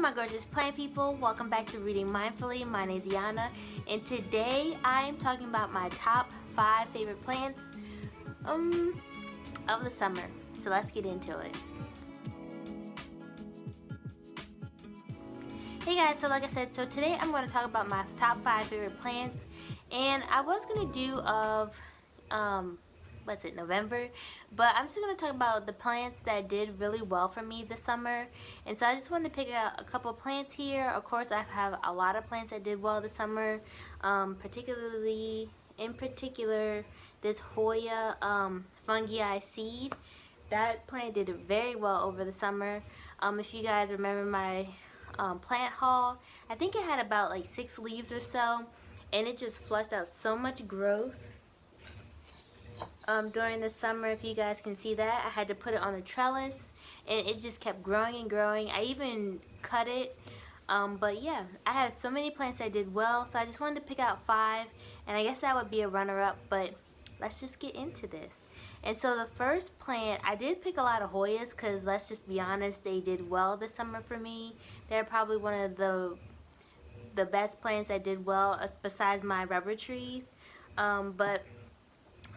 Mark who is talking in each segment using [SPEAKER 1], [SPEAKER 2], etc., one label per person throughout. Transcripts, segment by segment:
[SPEAKER 1] my gorgeous plant people, welcome back to Reading Mindfully. My name is Ayana, and today I am talking about my top 5 favorite plants of the summer. So let's get into it. Hey guys, so like I said, so today I'm going to talk about my top 5 favorite plants, and I was going to do of November, but I'm just going to talk about the plants that did really well for me this summer. And so I just wanted to pick out a couple of plants here. Of course, I have a lot of plants that did well this summer, in particular this Hoya fungi seed. That plant did very well over the summer. If you guys remember my plant haul, I think it had about like 6 leaves or so, and it just flushed out so much growth during the summer. If you guys can see that, I had to put it on a trellis and it just kept growing and growing. I even cut it, but yeah, I have so many plants that did well, so I just wanted to pick out 5, and I guess that would be a runner-up, but let's just get into this. And so the first plant, I did pick a lot of Hoyas because let's just be honest, they did well this summer for me. They're probably one of the best plants that did well besides my rubber trees, but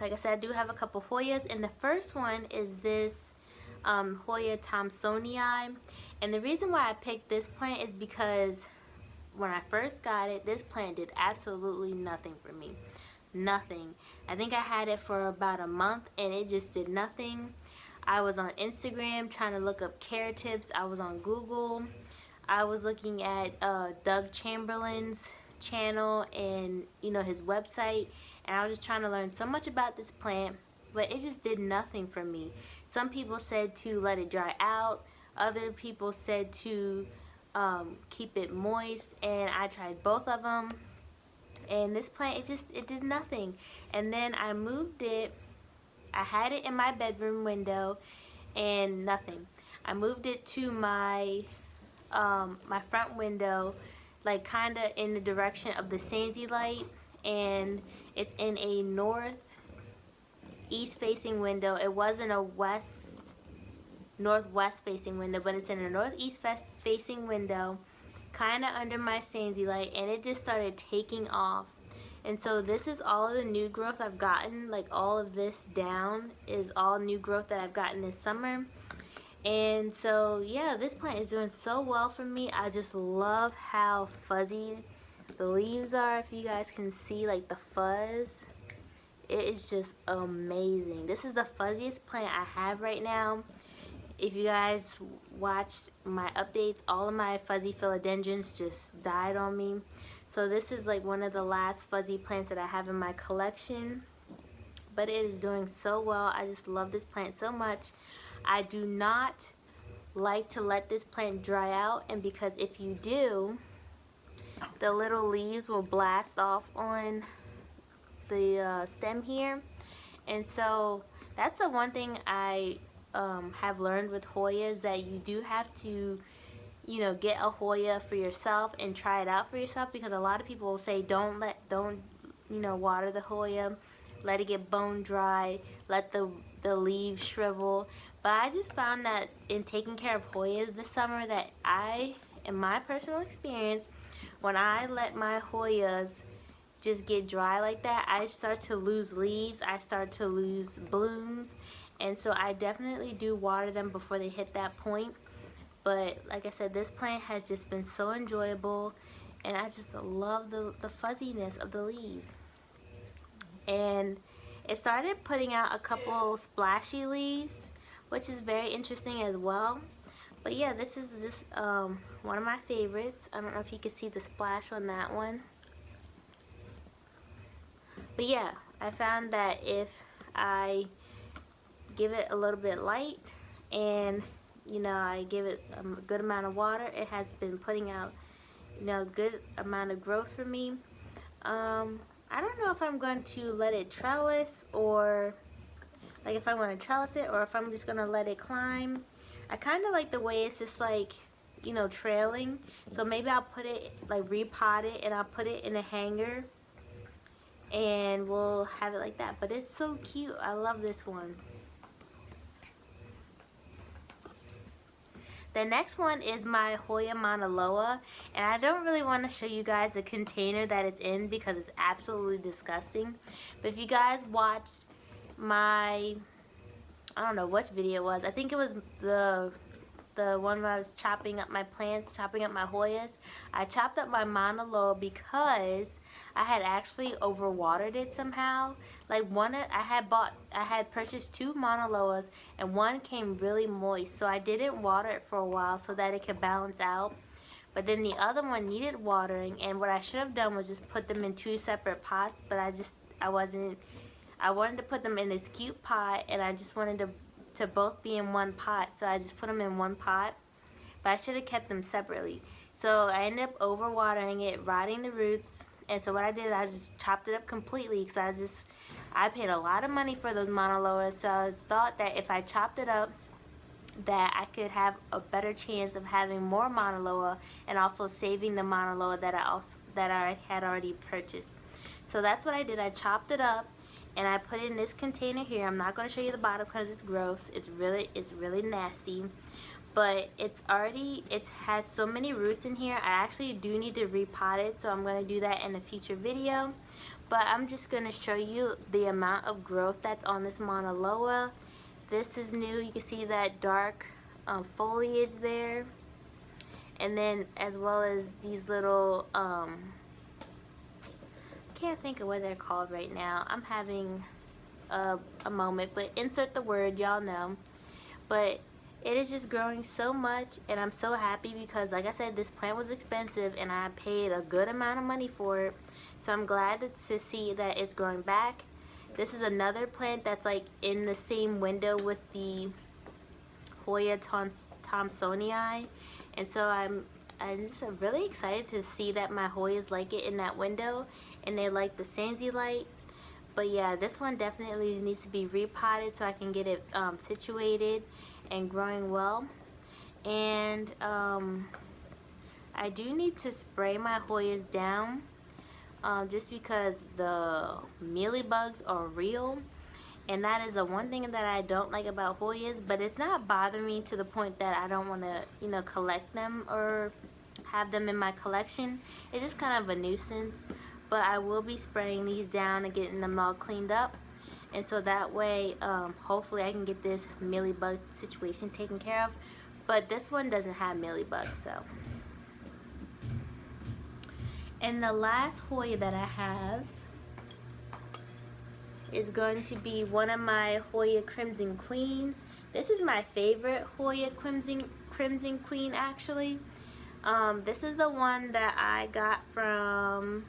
[SPEAKER 1] like I said, I do have a couple Hoyas, and the first one is this Hoya thompsonia. And the reason why I picked this plant is because when I first got it, this plant did absolutely nothing for me. Nothing. I think I had it for about a month and it just did nothing. I was on Instagram trying to look up care tips. I was on Google. I was looking at Doug Chamberlain's channel and his website, and I was just trying to learn so much about this plant, but it just did nothing for me. Some people said to let it dry out, other people said to keep it moist, and I tried both of them, and this plant, it did nothing. And then I moved it. I had it in my bedroom window and nothing. I moved it to my my front window, like kind of in the direction of the Sandy light, and it's in a northeast facing window. It wasn't a northwest facing window, but it's in a northeast facing window, kind of under my Sandy light, and it just started taking off. And so this is all of the new growth I've gotten. Like all of this down is all new growth that I've gotten this summer. And so yeah, this plant is doing so well for me. I just love how fuzzy the leaves are. If you guys can see like the fuzz, it is just amazing. This is the fuzziest plant I have right now. If you guys watched my updates, all of my fuzzy philodendrons just died on me. So this is like one of the last fuzzy plants that I have in my collection, but it is doing so well. I just love this plant so much. I do not like to let this plant dry out, and because if you do, the little leaves will blast off on the stem here. And so that's the one thing I have learned with Hoyas, that you do have to get a Hoya for yourself and try it out for yourself, because a lot of people will say don't water the Hoya, let it get bone dry, let the leaves shrivel. But I just found that in taking care of Hoyas this summer, that in my personal experience, when I let my Hoyas just get dry like that, I start to lose leaves, I start to lose blooms, and so I definitely do water them before they hit that point. But like I said, this plant has just been so enjoyable, and I just love the fuzziness of the leaves. And it started putting out a couple splashy leaves, which is very interesting as well. But yeah, this is just one of my favorites. I don't know if you can see the splash on that one. But yeah, I found that if I give it a little bit light and I give it a good amount of water, it has been putting out a good amount of growth for me. I don't know if I'm going to let it trellis, or like if I want to trellis it, or if I'm just going to let it climb. I kind of like the way it's just like trailing, so maybe I'll put it, like repot it, and I'll put it in a hanger and we'll have it like that. But it's so cute. I love this one. The next one is my Hoya Mauna Loa, and I don't really want to show you guys the container that it's in because it's absolutely disgusting. But if you guys watched my, I don't know which video it was, I think it was the one where I was chopping up my plants, chopping up my Hoyas. I chopped up my Mauna Loa because I had actually overwatered it somehow. Like I had purchased 2 Mauna Loas and one came really moist, so I didn't water it for a while so that it could balance out. But then the other one needed watering, and what I should have done was just put them in 2 separate pots, but I wanted to put them in this cute pot, and I just wanted to both be in one pot, so I just put them in one pot, but I should have kept them separately. So I ended up overwatering it, rotting the roots, and so what I did, I just chopped it up completely because I paid a lot of money for those Mauna Loas, so I thought that if I chopped it up, that I could have a better chance of having more Mauna Loa and also saving the Mauna Loa that I had already purchased. So that's what I did. I chopped it up and I put it in this container here. I'm not going to show you the bottom because it's gross. It's really nasty. But it has so many roots in here. I actually do need to repot it, so I'm going to do that in a future video. But I'm just going to show you the amount of growth that's on this Mauna Loa. This is new. You can see that dark foliage there. And then as well as these little can't think of what they're called right now. I'm having a moment, but insert the word, y'all know. But it is just growing so much, and I'm so happy because, like I said, this plant was expensive and I paid a good amount of money for it. So I'm glad to see that it's growing back. This is another plant that's like in the same window with the Hoya thompsonii, and so I'm just really excited to see that my Hoyas like it in that window and they like the Sandsy light. But yeah, this one definitely needs to be repotted so I can get it situated and growing well. And I do need to spray my Hoyas down just because the mealybugs are real. And that is the one thing that I don't like about Hoyas, but it's not bothering me to the point that I don't want to, you know, collect them or have them in my collection. It's just kind of a nuisance, but I will be spraying these down and getting them all cleaned up. And so that way, hopefully I can get this mealybug situation taken care of. But this one doesn't have mealybugs, so. And the last Hoya that I have is going to be one of my Hoya Crimson Queens. This is my favorite Hoya Crimson Queen, actually. This is the one that I got from,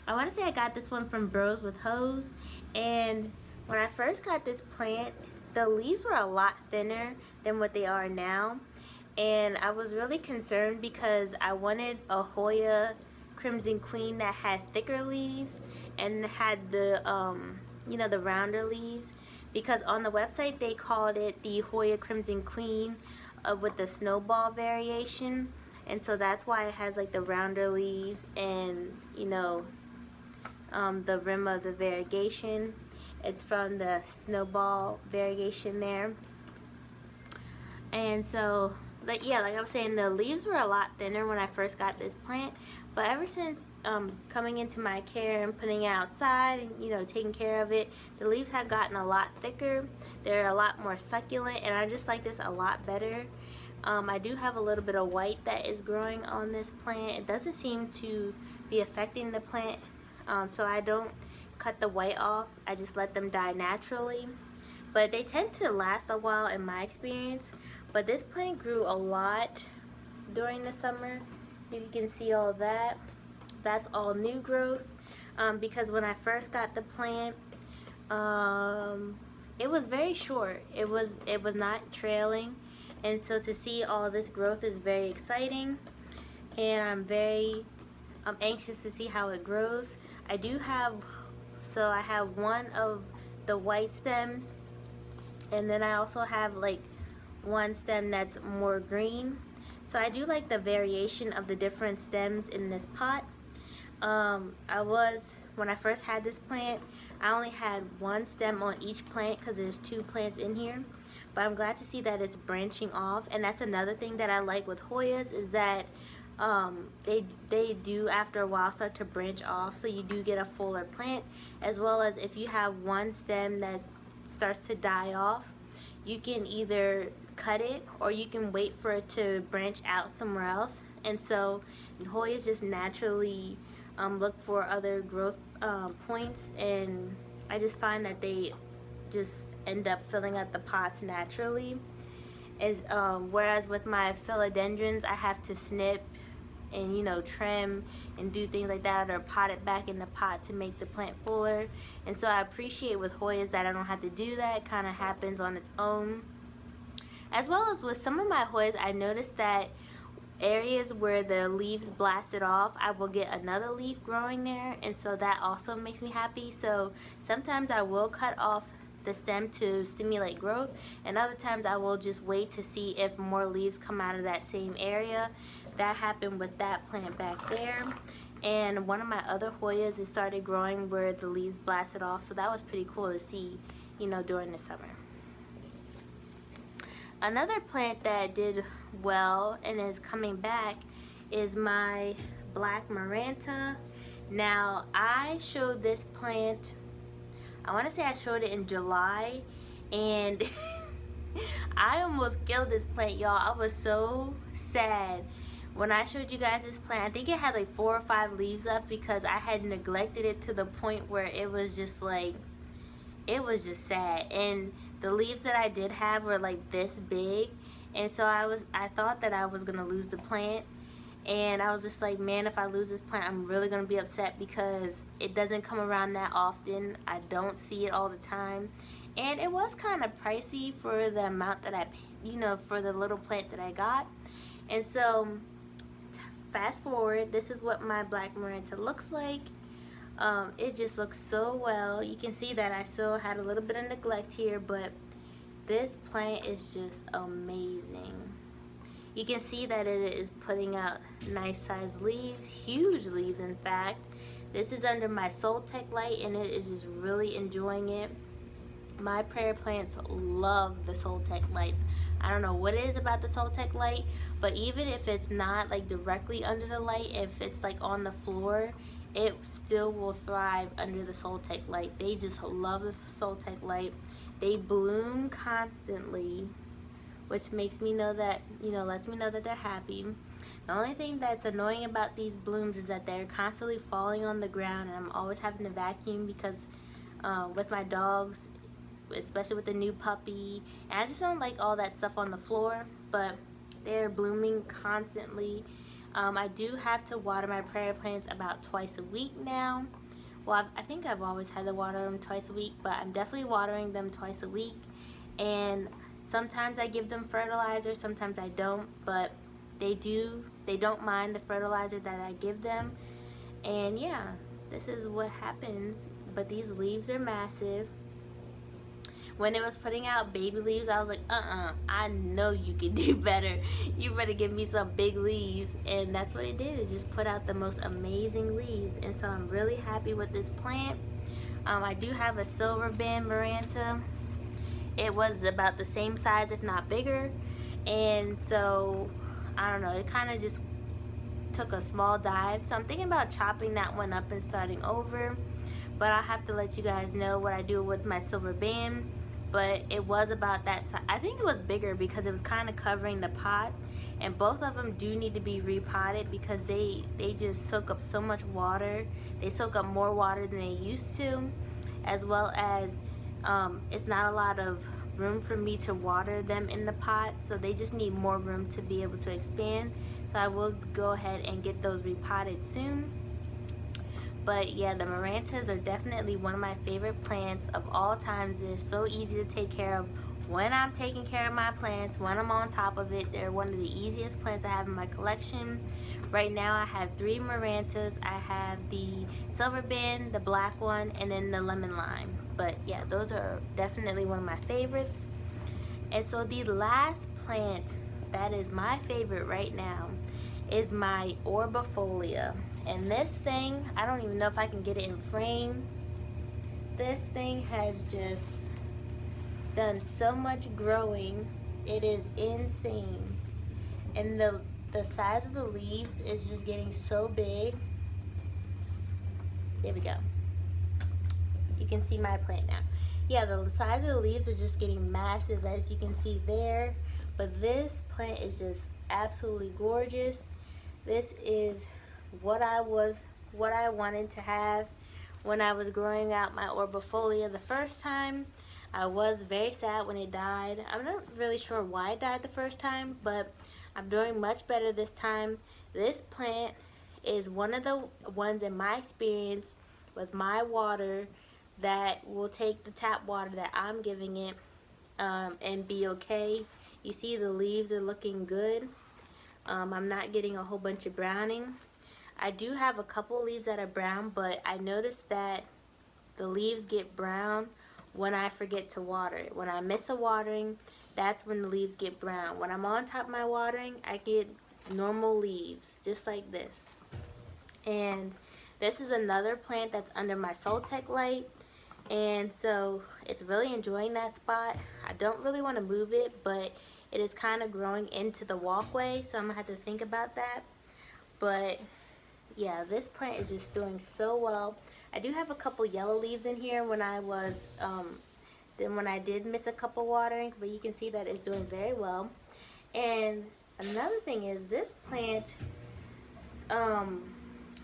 [SPEAKER 1] I want to say I got this one from Bros with Hose. And when I first got this plant, the leaves were a lot thinner than what they are now. And I was really concerned because I wanted a Hoya Crimson Queen that had thicker leaves and had the you know, the rounder leaves, because on the website they called it the Hoya Crimson Queen with the snowball variation, and so that's why it has like the rounder leaves and, you know, the rim of the variegation. It's from the snowball variegation there. And so, but yeah, like I was saying, the leaves were a lot thinner when I first got this plant, but ever since coming into my care and putting it outside and, you know, taking care of it, the leaves have gotten a lot thicker. They're a lot more succulent, and I just like this a lot better. I do have a little bit of white that is growing on this plant. It doesn't seem to be affecting the plant, so I don't cut the white off. I just let them die naturally, but they tend to last a while in my experience. But this plant grew a lot during the summer. If you can see all that, that's all new growth, because when I first got the plant, it was very short. It was not trailing, and so to see all this growth is very exciting, and I'm anxious to see how it grows. I have one of the white stems, and then I also have like one stem that's more green. So I do like the variation of the different stems in this pot. When I first had this plant, I only had one stem on each plant because there's 2 plants in here. but I'm glad to see that it's branching off. And that's another thing that I like with Hoyas, is that they do after a while start to branch off, so you do get a fuller plant. As well as if you have one stem that starts to die off, you can either cut it or you can wait for it to branch out somewhere else. And so Hoyas just naturally look for other growth points, and I just find that they just end up filling up the pots naturally. Whereas with my philodendrons, I have to snip and, you know, trim and do things like that, or pot it back in the pot to make the plant fuller. And so I appreciate with Hoyas that I don't have to do that. It kind of happens on its own. As well as with some of my Hoyas, I noticed that areas where the leaves blasted off, I will get another leaf growing there, and so that also makes me happy. So sometimes I will cut off the stem to stimulate growth, and other times I will just wait to see if more leaves come out of that same area. That happened with that plant back there. And one of my other Hoyas, it started growing where the leaves blasted off, so that was pretty cool to see, you know, during the summer. Another plant that did well and is coming back is my black Miranda. Now, I showed this plant, I want to say I showed it in July, and I almost killed this plant, y'all. I was so sad when I showed you guys this plant. I think it had like 4 or 5 leaves up because I had neglected it to the point where it was just like, it was just sad. And the leaves that I did have were like this big, and so I thought that I was gonna lose the plant. And I was just like, man, if I lose this plant, I'm really gonna be upset because it doesn't come around that often. I don't see it all the time, and it was kind of pricey for the amount that I, you know, for the little plant that I got. And so fast forward, this is what my black Miranda looks like. It just looks so well. You can see that I still had a little bit of neglect here, but this plant is just amazing. You can see that it is putting out nice sized leaves, huge leaves in fact. This is under my Soltech light, and it is just really enjoying it. My prayer plants love the Soltech lights. I don't know what it is about the Soltech light, but even if it's not like directly under the light, if it's like on the floor, it still will thrive under the Soltech light. They just love the Soltech light. They bloom constantly, which makes me know that, you know, lets me know that they're happy. The only thing that's annoying about these blooms is that they're constantly falling on the ground, and I'm always having to vacuum because with my dogs, especially with the new puppy, and I just don't like all that stuff on the floor, but they're blooming constantly. I do have to water my prayer plants about twice a week now. Well, I think I've always had to water them twice a week, but I'm definitely watering them twice a week. And sometimes I give them fertilizer, sometimes I don't, but they don't mind the fertilizer that I give them. And yeah, this is what happens. But these leaves are massive. When it was putting out baby leaves, I was like, I know you can do better. You better give me some big leaves. And that's what it did. It just put out the most amazing leaves. And so I'm really happy with this plant. I do have a silver band Miranda. It was about the same size, if not bigger. And so, I don't know, it kind of just took a small dive. So I'm thinking about chopping that one up and starting over. But I'll have to let you guys know what I do with my silver band. But it was about that size. I think it was bigger because it was kind of covering the pot. And both of them do need to be repotted because they just soak up so much water. They soak up more water than they used to. As well as it's not a lot of room for me to water them in the pot. So they just need more room to be able to expand. So I will go ahead and get those repotted soon. But yeah, the Mirandas are definitely one of my favorite plants of all times. They're so easy to take care of when I'm taking care of my plants, when I'm on top of it. They're one of the easiest plants I have in my collection. Right now I have 3 Mirandas. I have the silver band, the black one, and then the lemon lime. But yeah, those are definitely one of my favorites. And so the last plant that is my favorite right now is my Orbifolia. And this thing, I don't even know if I can get it in frame. This thing has just done so much growing. It is insane. And the size of the leaves is just getting so big. There we go. You can see my plant now. Yeah, the size of the leaves are just getting massive, as you can see there. But this plant is just absolutely gorgeous. This is what I wanted to have when I was growing out my Orbifolia the first time. I was very sad when it died. I'm not really sure why it died the first time, but I'm doing much better this time. This plant is one of the ones in my experience with my water that will take the tap water that I'm giving it and be okay. You see the leaves are looking good. I'm not getting a whole bunch of browning. I do have a couple leaves that are brown, but I noticed that the leaves get brown when I forget to water it. When I miss a watering, that's when the leaves get brown. When I'm on top of my watering, I get normal leaves, just like this. And this is another plant that's under my Soltech light. And so it's really enjoying that spot. I don't really want to move it, but it is kind of growing into the walkway, so I'm gonna have to think about that. But yeah, this plant is just doing so well. I do have a couple yellow leaves in here when I was when I did miss a couple waterings, but you can see that it's doing very well. And another thing is this plant,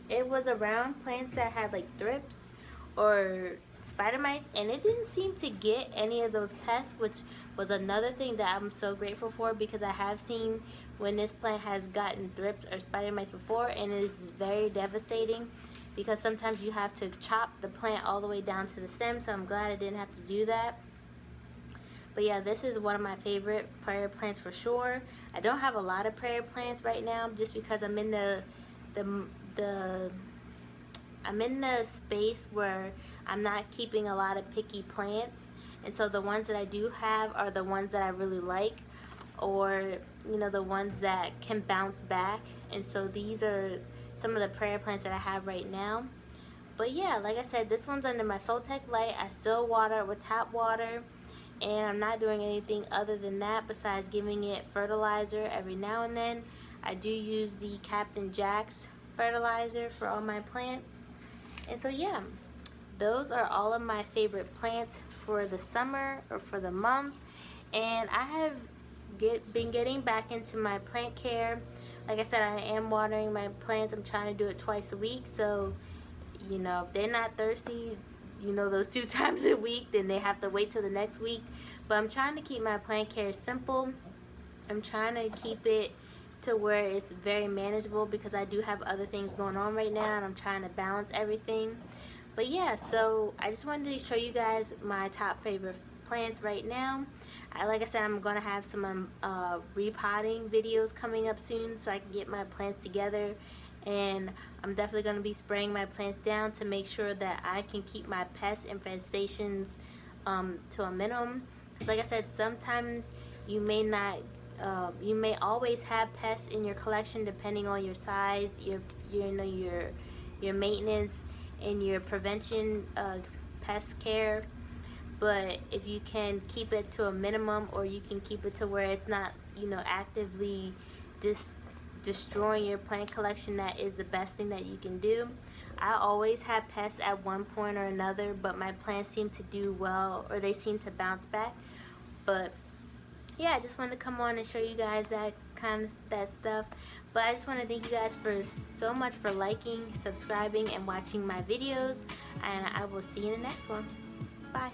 [SPEAKER 1] it was around plants that had like thrips or spider mites, and it didn't seem to get any of those pests, which was another thing that I'm so grateful for, because I have seen when this plant has gotten thrips or spider mites before, and it is very devastating because sometimes you have to chop the plant all the way down to the stem, so I'm glad I didn't have to do that. But yeah, this is one of my favorite prayer plants for sure. I don't have a lot of prayer plants right now just because I'm in I'm in the space where I'm not keeping a lot of picky plants, and so the ones that I do have are the ones that I really like, or you know, the ones that can bounce back. And so these are some of the prayer plants that I have right now. But yeah, like I said, this one's under my Soltech light. I still water it with tap water, and I'm not doing anything other than that besides giving it fertilizer every now and then. I do use the Captain Jack's fertilizer for all my plants. And so yeah, those are all of my favorite plants for the summer or for the month. And I have been getting back into my plant care. Like I said, I am watering my plants. I'm trying to do it twice a week. So, you know, if they're not thirsty, you know, those 2 times a week, then they have to wait till the next week. But I'm trying to keep my plant care simple. I'm trying to keep it to where it's very manageable because I do have other things going on right now, and I'm trying to balance everything. But yeah, so I just wanted to show you guys my top favorite plants right now. Like I said, I'm going to have some repotting videos coming up soon so I can get my plants together, and I'm definitely going to be spraying my plants down to make sure that I can keep my pest infestations to a minimum. Because like I said, sometimes you may not you may always have pests in your collection depending on your size, your maintenance, and your prevention pest care. But if you can keep it to a minimum, or you can keep it to where it's not, you know, actively destroying your plant collection, that is the best thing that you can do. I always have pests at one point or another, but my plants seem to do well, or they seem to bounce back. But yeah, I just wanted to come on and show you guys that stuff. But I just want to thank you guys for so much for liking, subscribing, and watching my videos, and I will see you in the next one. Bye.